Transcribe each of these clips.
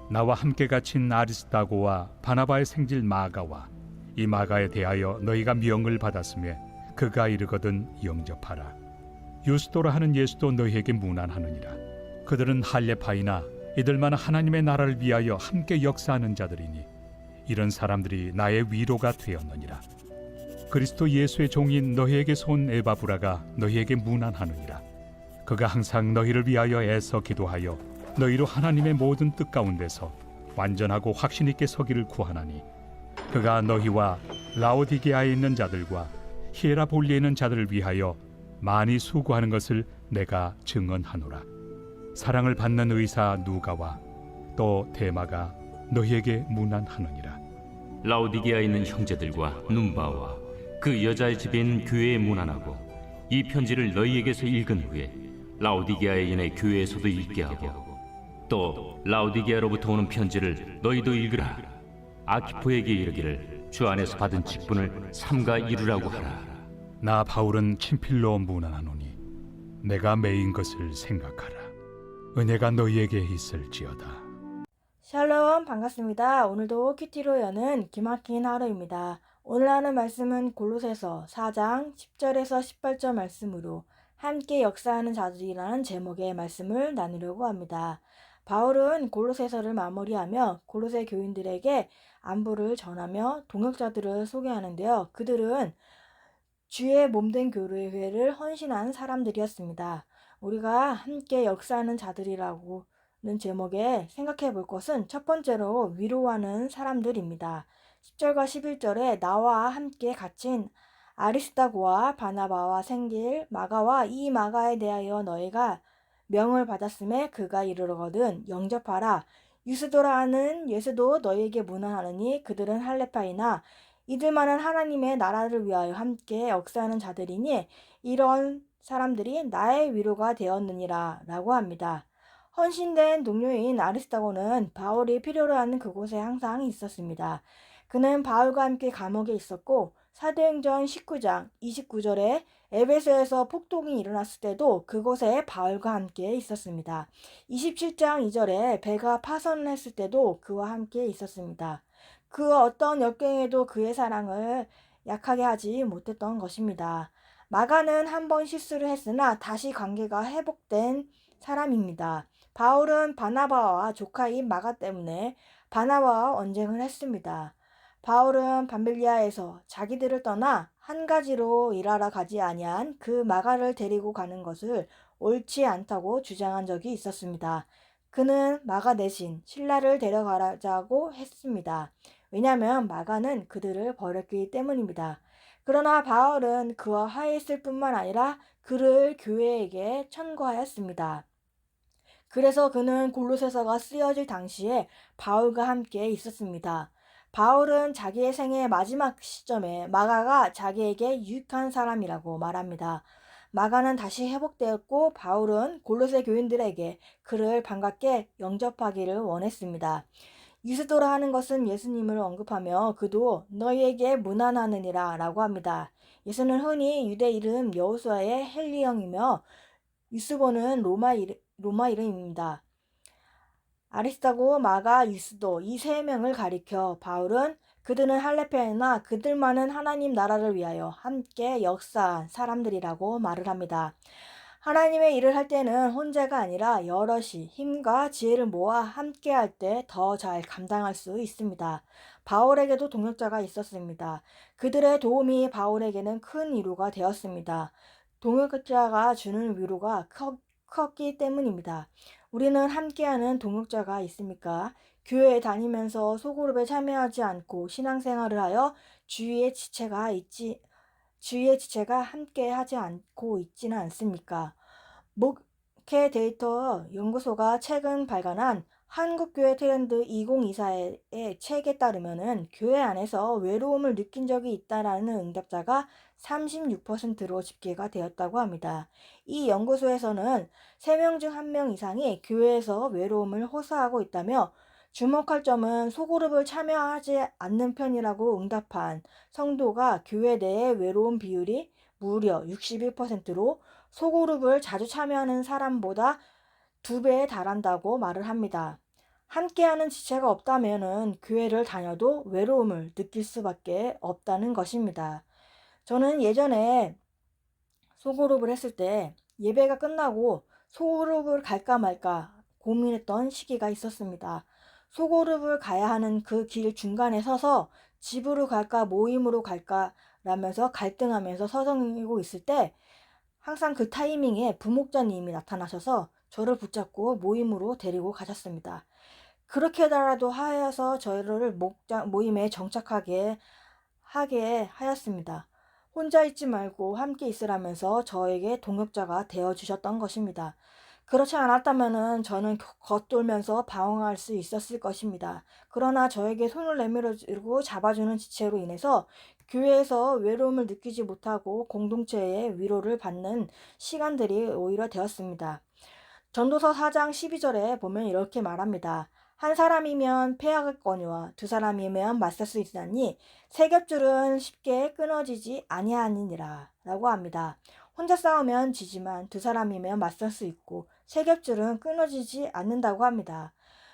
나와 함께 갇힌 아리스다고와 바나바의 생질 마가와 이 마가에 대하여 너희가 명을 받았으며 그가 이르거든 영접하라. 유스도라 하는 예수도 너희에게 문안하느니라. 그들은 할례파이나 이들만 하나님의 나라를 위하여 함께 역사하는 자들이니 이런 사람들이 나의 위로가 되었느니라. 그리스도 예수의 종인 너희에게서 온 에바브라가 너희에게 문안하느니라. 그가 항상 너희를 위하여 애써 기도하여 너희로 하나님의 모든 뜻 가운데서 완전하고 확신 있게 서기를 구하나니 그가 너희와 라오디게아에 있는 자들과 히에라볼리에 있는 자들을 위하여 많이 수고하는 것을 내가 증언하노라. 사랑을 받는 의사 누가와 또 데마가 너희에게 문안하느니라. 라오디게아에 있는 형제들과 num바와 그 여자의 집에 있는 교회에 문안하고 이 편지를 너희에게서 읽은 후에 라오디게아에 있는 교회에서도 읽게 하고 또 라오디게아로부터 오는 편지를 너희도 읽으라. 아키포에게 이르기를 주 안에서 받은 직분을 삼가 이루라고 하라. 나 바울은 친필로 문안하노니 내가 매인 것을 생각하라. 은혜가 너희에게 있을지어다. 샬롬, 반갑습니다. 오늘도 큐티로 여는 기막힌 하루입니다. 오늘 하는 말씀은 골로새서 4장 10절에서 18절 말씀으로 함께 역사하는 자들이라는 제목의 말씀을 나누려고 합니다. 바울은 골로새서를 마무리하며 골로새 교인들에게 안부를 전하며 동역자들을 소개하는데요. 그들은 주의 몸된 교회를 헌신한 사람들이었습니다. 우리가 함께 역사하는 자들이라고 제목에 생각해 볼 것은 첫 번째로 위로하는 사람들입니다. 10절과 11절에 나와 함께 갇힌 아리스다고와 바나바와 생길 마가와 이 마가에 대하여 너희가 명을 받았음에 그가 이르거든 영접하라. 유스도라 하는 예수도 너희에게 문안하느니 그들은 할례파이나 이들만은 하나님의 나라를 위하여 함께 역사하는 자들이니 이런 사람들이 나의 위로가 되었느니라 라고 합니다. 헌신된 동료인 아리스다고는 바울이 필요로 하는 그곳에 항상 있었습니다. 그는 바울과 함께 감옥에 있었고 사도행전 19장 29절에 에베소에서 폭동이 일어났을 때도 그곳에 바울과 함께 있었습니다. 27장 2절에 배가 파선했을 때도 그와 함께 있었습니다. 그 어떤 역경에도 그의 사랑을 약하게 하지 못했던 것입니다. 마가는 한 번 실수를 했으나 다시 관계가 회복된 사람입니다. 바울은 바나바와 조카인 마가 때문에 바나바와 언쟁을 했습니다. 바울은 밤빌리아에서 자기들을 떠나 한 가지로 일하러 가지 아니한 그 마가를 데리고 가는 것을 옳지 않다고 주장한 적이 있었습니다. 그는 마가 대신 신라를 데려가자고 했습니다. 왜냐하면 마가는 그들을 버렸기 때문입니다. 그러나 바울은 그와 화해했을 뿐만 아니라 그를 교회에게 천거하였습니다. 그래서 그는 골로새서가 쓰여질 당시에 바울과 함께 있었습니다. 바울은 자기의 생애의 마지막 시점에 마가가 자기에게 유익한 사람이라고 말합니다. 마가는 다시 회복되었고 바울은 골로새 교인들에게 그를 반갑게 영접하기를 원했습니다. 유스도라 하는 것은 예수님을 언급하며 그도 너희에게 문안하느니라 라고 합니다. 예수는 흔히 유대 이름 여호수아의 헬리형이며 유스보는 로마 이름입니다. 아리스다고, 마가, 유스도 이 세 명을 가리켜 바울은 그들은 할례파이나 그들만은 하나님 나라를 위하여 함께 역사한 사람들이라고 말을 합니다. 하나님의 일을 할 때는 혼자가 아니라 여럿이 힘과 지혜를 모아 함께 할 때 더 잘 감당할 수 있습니다. 바울에게도 동역자가 있었습니다. 그들의 도움이 바울에게는 큰 위로가 되었습니다. 동역자가 주는 위로가 컸기 때문입니다. 우리는 함께하는 동역자가 있습니까? 교회에 다니면서 소그룹에 참여하지 않고 신앙생활을 하여 주위의 지체가 함께 하지 않고 있지는 않습니까? 목회 데이터 연구소가 최근 발간한 한국교회 트렌드 2024의 책에 따르면은 교회 안에서 외로움을 느낀 적이 있다라는 응답자가 36%로 집계가 되었다고 합니다. 이 연구소에서는 3명 중 1명 이상이 교회에서 외로움을 호소하고 있다며 주목할 점은 소그룹을 참여하지 않는 편이라고 응답한 성도가 교회 내의 외로움 비율이 무려 61%로 소그룹을 자주 참여하는 사람보다 2배에 달한다고 말을 합니다. 함께하는 지체가 없다면은 교회를 다녀도 외로움을 느낄 수밖에 없다는 것입니다. 저는 예전에 소그룹을 했을 때 예배가 끝나고 소그룹을 갈까 말까 고민했던 시기가 있었습니다. 소그룹을 가야 하는 그 길 중간에 서서 집으로 갈까 모임으로 갈까 라면서 갈등하면서 서성이고 있을 때 항상 그 타이밍에 부목자님이 나타나셔서 저를 붙잡고 모임으로 데리고 가셨습니다. 그렇게라도 하여서 저를 모임에 정착하게 하게 하였습니다. 혼자 있지 말고 함께 있으라면서 저에게 동역자가 되어 주셨던 것입니다. 그렇지 않았다면 저는 겉돌면서 방황할 수 있었을 것입니다. 그러나 저에게 손을 내밀어주고 잡아주는 지체로 인해서 교회에서 외로움을 느끼지 못하고 공동체의 위로를 받는 시간들이 오히려 되었습니다. 전도서 4장 12절에 보면 이렇게 말합니다. 한 사람이면 패하겠거니와 두 사람이면 맞설 수 있으니 세 겹줄은 쉽게 끊어지지 아니하니라 라고 합니다. 혼자 싸우면 지지만 두 사람이면 맞설 수 있고 세 겹줄은 끊어지지 않는다고 합니다.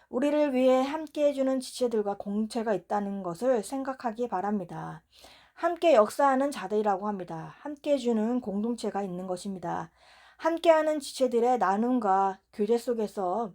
우리를 위해 함께 해주는 지체들과 공동체가 있다는 것을 생각하기 바랍니다. 함께 역사하는 자들이라고 합니다. 함께 해주는 공동체가 있는 것입니다. 함께하는 지체들의 나눔과 교제 속에서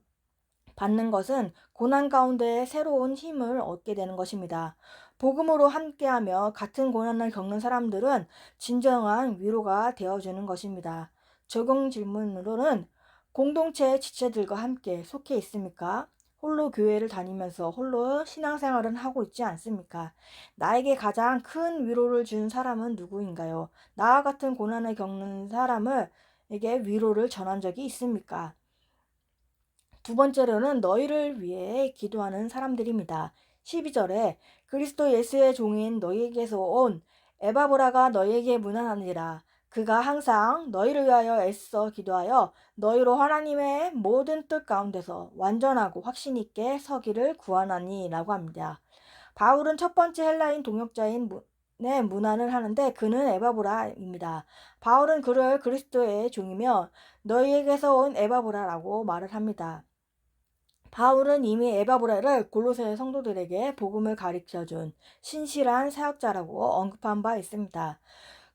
받는 것은 고난 가운데 새로운 힘을 얻게 되는 것입니다. 복음으로 함께하며 같은 고난을 겪는 사람들은 진정한 위로가 되어주는 것입니다. 적용 질문으로는 공동체 지체들과 함께 속해 있습니까? 홀로 교회를 다니면서 홀로 신앙생활은 하고 있지 않습니까? 나에게 가장 큰 위로를 준 사람은 누구인가요? 나와 같은 고난을 겪는 사람에게 위로를 전한 적이 있습니까? 두 번째로는 너희를 위해 기도하는 사람들입니다. 12절에 그리스도 예수의 종인 너희에게서 온 에바브라가 너희에게 문안하니라. 그가 항상 너희를 위하여 애써 기도하여 너희로 하나님의 모든 뜻 가운데서 완전하고 확신 있게 서기를 구하나니 라고 합니다. 바울은 첫 번째 헬라인 동역자인 문안을 하는데 그는 에바브라입니다. 바울은 그를 그리스도의 종이며 너희에게서 온 에바브라라고 말을 합니다. 바울은 이미 에바브라를 골로새 성도들에게 복음을 가르쳐준 신실한 사역자라고 언급한 바 있습니다.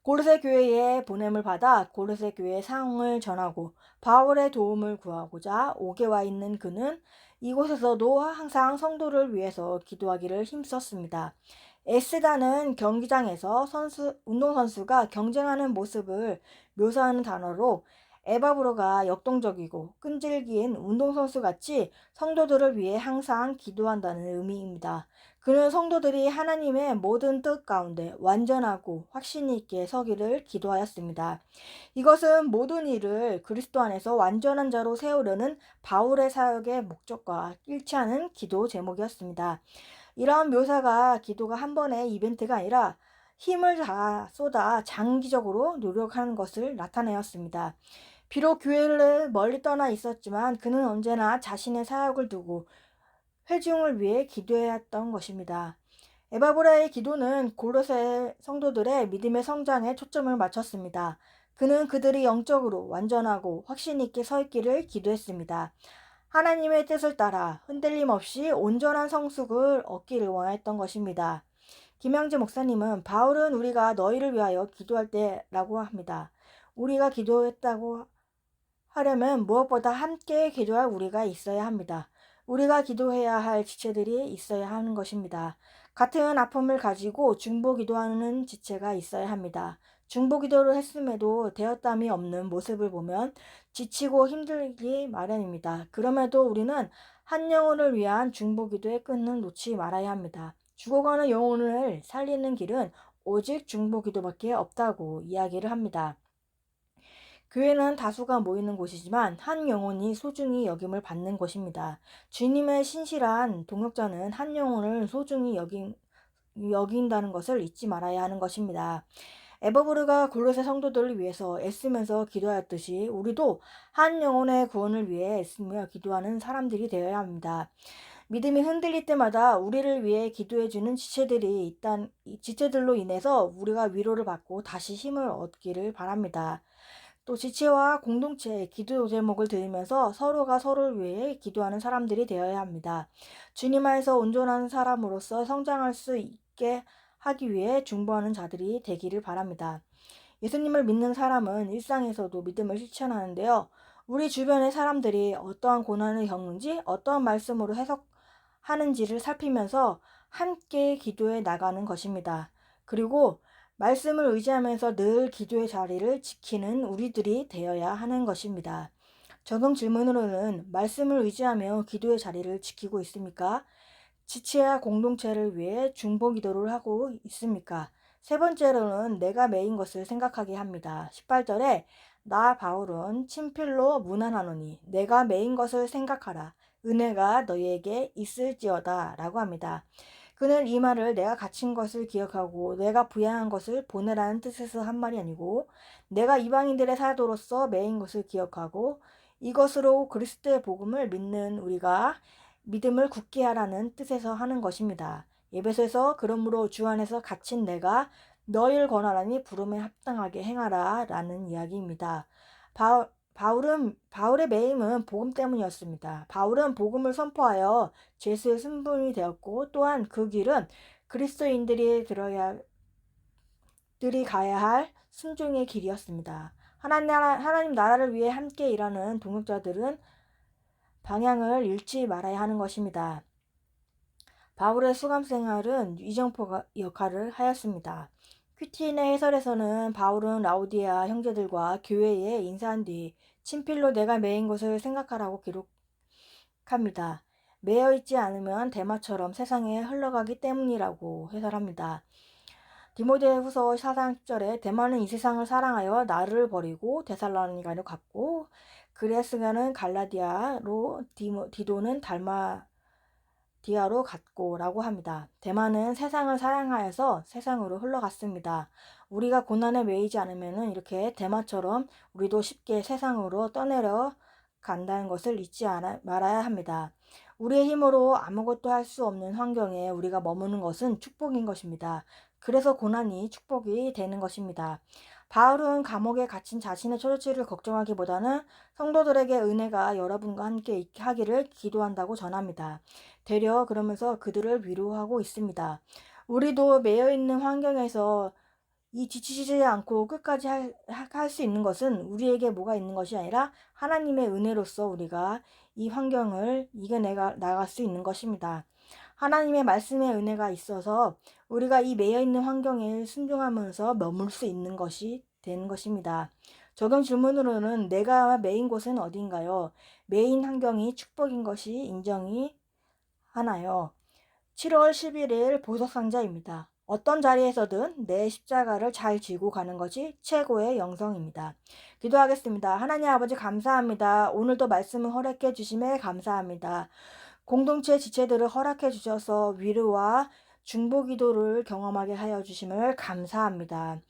골로새 교회에 보냄을 받아 골로새 교회의 상황을 전하고 바울의 도움을 구하고자 오게 와 있는 그는 이곳에서도 항상 성도를 위해서 기도하기를 힘썼습니다. 에스다는 경기장에서 운동선수가 경쟁하는 모습을 묘사하는 단어로 에바브로가 역동적이고 끈질긴 운동선수같이 성도들을 위해 항상 기도한다는 의미입니다. 그는 성도들이 하나님의 모든 뜻 가운데 완전하고 확신 있게 서기를 기도하였습니다. 이것은 모든 일을 그리스도 안에서 완전한 자로 세우려는 바울의 사역의 목적과 일치하는 기도 제목이었습니다. 이러한 묘사가 기도가 한 번의 이벤트가 아니라 힘을 다 쏟아 장기적으로 노력하는 것을 나타내었습니다. 비록 교회를 멀리 떠나 있었지만 그는 언제나 자신의 사역을 두고 회중을 위해 기도해왔던 것입니다. 에바브라의 기도는 골로새 성도들의 믿음의 성장에 초점을 맞췄습니다. 그는 그들이 영적으로 완전하고 확신 있게 서 있기를 기도했습니다. 하나님의 뜻을 따라 흔들림 없이 온전한 성숙을 얻기를 원했던 것입니다. 김양재 목사님은 바울은 우리가 너희를 위하여 기도할 때라고 합니다. 우리가 기도했다고 하려면 무엇보다 함께 기도할 우리가 있어야 합니다. 우리가 기도해야 할 지체들이 있어야 하는 것입니다. 같은 아픔을 가지고 중보 기도하는 지체가 있어야 합니다. 중보 기도를 했음에도 되었담이 없는 모습을 보면 지치고 힘들기 마련입니다. 그럼에도 우리는 한 영혼을 위한 중보 기도의 끈을 놓지 말아야 합니다. 죽어가는 영혼을 살리는 길은 오직 중보 기도밖에 없다고 이야기를 합니다. 교회는 다수가 모이는 곳이지만 한 영혼이 소중히 여김을 받는 곳입니다. 주님의 신실한 동역자는 한 영혼을 소중히 여긴다는 것을 잊지 말아야 하는 것입니다. 에바브르가 골로새 성도들을 위해서 애쓰면서 기도하였듯이 우리도 한 영혼의 구원을 위해 애쓰며 기도하는 사람들이 되어야 합니다. 믿음이 흔들릴 때마다 우리를 위해 기도해주는 지체들로 인해서 우리가 위로를 받고 다시 힘을 얻기를 바랍니다. 또 지체와 공동체의 기도 제목을 들으면서 서로가 서로를 위해 기도하는 사람들이 되어야 합니다. 주님 안에서 온전한 사람으로서 성장할 수 있게 하기 위해 중보하는 자들이 되기를 바랍니다. 예수님을 믿는 사람은 일상에서도 믿음을 실천하는데요. 우리 주변의 사람들이 어떠한 고난을 겪는지, 어떠한 말씀으로 해석하는지를 살피면서 함께 기도해 나가는 것입니다. 그리고 말씀을 의지하면서 늘 기도의 자리를 지키는 우리들이 되어야 하는 것입니다. 적용 질문으로는 말씀을 의지하며 기도의 자리를 지키고 있습니까? 지체와 공동체를 위해 중보 기도를 하고 있습니까? 세 번째로는 내가 매인 것을 생각하게 합니다. 18절에 나 바울은 친필로 문안하노니 내가 매인 것을 생각하라. 은혜가 너희에게 있을지어다 라고 합니다. 그는 이 말을 내가 갇힌 것을 기억하고 내가 부양한 것을 보내라는 뜻에서 한 말이 아니고 내가 이방인들의 사도로서 매인 것을 기억하고 이것으로 그리스도의 복음을 믿는 우리가 믿음을 굳게 하라는 뜻에서 하는 것입니다. 에베소에서 그러므로 주 안에서 갇힌 내가 너희를 권하라니 부름에 합당하게 행하라 라는 이야기입니다. 바울의 매임은 복음 때문이었습니다. 바울은 복음을 선포하여 죄수의 순분이 되었고 또한 그 길은 그리스도인들이 가야 할 순종의 길이었습니다. 하나님 나라를 위해 함께 일하는 동역자들은 방향을 잃지 말아야 하는 것입니다. 바울의 수감 생활은 위정포 역할을 하였습니다. 큐티인의 해설에서는 바울은 라우디아 형제들과 교회에 인사한 뒤 친필로 내가 매인 것을 생각하라고 기록합니다. 매여 있지 않으면 대마처럼 세상에 흘러가기 때문이라고 해설합니다. 디모데후서 4장 10절에 대마는 이 세상을 사랑하여 나를 버리고 데살로니가로 갔고 그레스가는 갈라디아로 디도는 달마디아로 갔고 라고 합니다. 대마는 세상을 사랑하여서 세상으로 흘러갔습니다. 우리가 고난에 매이지 않으면 이렇게 대마처럼 우리도 쉽게 세상으로 떠내려 간다는 것을 잊지 말아야 합니다. 우리의 힘으로 아무것도 할 수 없는 환경에 우리가 머무는 것은 축복인 것입니다. 그래서 고난이 축복이 되는 것입니다. 바울은 감옥에 갇힌 자신의 처지를 걱정하기보다는 성도들에게 은혜가 여러분과 함께 하기를 기도한다고 전합니다. 되려 그러면서 그들을 위로하고 있습니다. 우리도 매여 있는 환경에서 지치지 않고 끝까지 할 수 있는 것은 우리에게 뭐가 있는 것이 아니라 하나님의 은혜로서 우리가 이 환경을 이겨내 나갈 수 있는 것입니다. 하나님의 말씀의 은혜가 있어서 우리가 이 매여 있는 환경에 순종하면서 머물 수 있는 것이 되는 것입니다. 적용 질문으로는 내가 매인 곳은 어딘가요? 매인 환경이 축복인 것이 인정이 하나요? 7월 11일 보석상자입니다. 어떤 자리에서든 내 십자가를 잘 지고 가는 것이 최고의 영성입니다. 기도하겠습니다. 하나님 아버지 감사합니다. 오늘도 말씀을 허락해 주심에 감사합니다. 공동체 지체들을 허락해 주셔서 위로와 중보 기도를 경험하게 하여 주심을 감사합니다.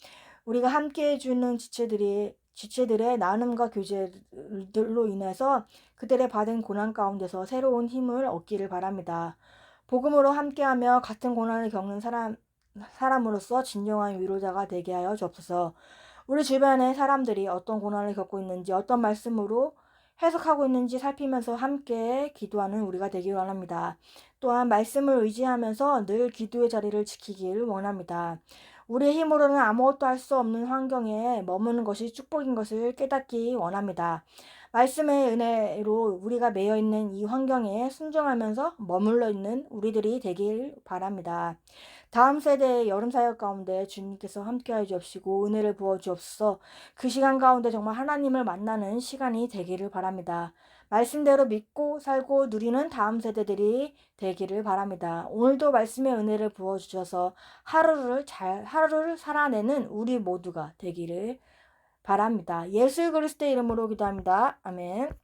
우리가 함께 해주는 지체들의 나눔과 교제들로 인해서 그들의 받은 고난 가운데서 새로운 힘을 얻기를 바랍니다. 복음으로 함께하며 같은 고난을 겪는 사람으로서 진정한 위로자가 되게 하여 주옵소서. 우리 주변의 사람들이 어떤 고난을 겪고 있는지 어떤 말씀으로 해석하고 있는지 살피면서 함께 기도하는 우리가 되기를 원합니다. 또한 말씀을 의지하면서 늘 기도의 자리를 지키기를 원합니다. 우리의 힘으로는 아무것도 할 수 없는 환경에 머무는 것이 축복인 것을 깨닫기 원합니다. 말씀의 은혜로 우리가 매여 있는 이 환경에 순종하면서 머물러 있는 우리들이 되길 바랍니다. 다음 세대의 여름 사역 가운데 주님께서 함께하여 주옵시고 은혜를 부어 주옵소서. 그 시간 가운데 정말 하나님을 만나는 시간이 되기를 바랍니다. 말씀대로 믿고 살고 누리는 다음 세대들이 되기를 바랍니다. 오늘도 말씀의 은혜를 부어 주셔서 하루를 살아내는 우리 모두가 되기를 바랍니다. 예수 그리스도의 이름으로 기도합니다. 아멘.